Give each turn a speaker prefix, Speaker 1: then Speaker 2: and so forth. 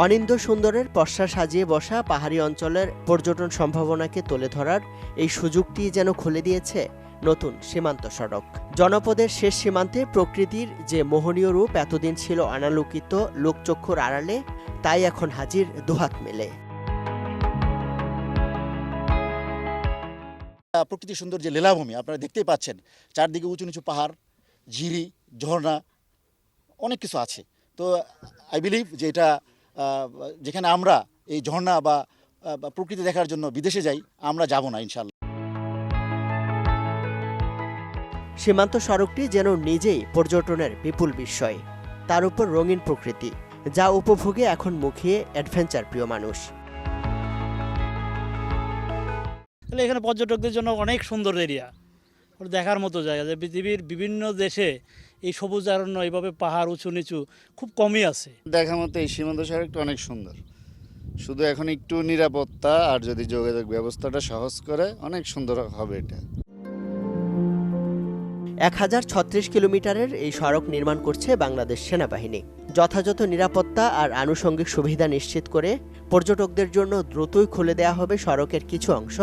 Speaker 1: অনিন্দ সুন্দরের পসরা সাজিয়ে বসা পাহাড়ি অঞ্চলের পর্যটন সম্ভাবনাকে তুলে ধরার এই সুযোগটি যেন খুলে দিয়েছে নতুন সীমান্ত সড়ক। জনপদের শেষ সীমান্তে প্রকৃতির যে মোহনীয় রূপ এতদিন ছিল অনালোকিত লোকচক্ষুর আড়ালে, তাই এখন হাজির দুহাত মেলে।
Speaker 2: প্রকৃতি সুন্দর যে লীলাভূমি আপনারা দেখতেই পাচ্ছেন, চারদিকে উঁচু নিচু পাহাড়, ঝিরি, ঝর্ণা, অনেক কিছু আছে। তো আই বিলিভ যে এটা যেখানে আমরা এই ঝর্ণা বা প্রকৃতি দেখার জন্য বিদেশে যাই, আমরা যাব না ইনশাল্লাহ।
Speaker 1: সীমান্ত সড়কটি যেন নিজেই পর্যটনের বিপুল বিস্ময়, তার উপর রঙিন প্রকৃতি, যা উপভোগে এখন মুখিয়ে অ্যাডভেঞ্চার প্রিয় মানুষ।
Speaker 3: এখানে পর্যটকদের জন্য অনেক সুন্দর এরিয়া, দেখার মতো জায়গা। যে পৃথিবীর বিভিন্ন দেশে এই সবুজ অরণ্য, এইভাবে পাহাড় উঁচু নিচু খুব কমই আছে।
Speaker 4: দেখার মতো এই সীমান্ত সড়কটা অনেক সুন্দর, শুধু এখন একটু নিরাপত্তা আর যদি যোগাযোগ ব্যবস্থাটা সহজ করে অনেক সুন্দর হবে এটা।
Speaker 1: 1036 কিলোমিটারের এই সড়ক নির্মাণ করছে বাংলাদেশ সেনাবাহিনী। যথাযথ নিরাপত্তা আর আনুষঙ্গিক সুবিধা নিশ্চিত করে পর্যটকদের জন্য দ্রুতই খুলে দেয়া হবে সড়কের কিছু অংশ।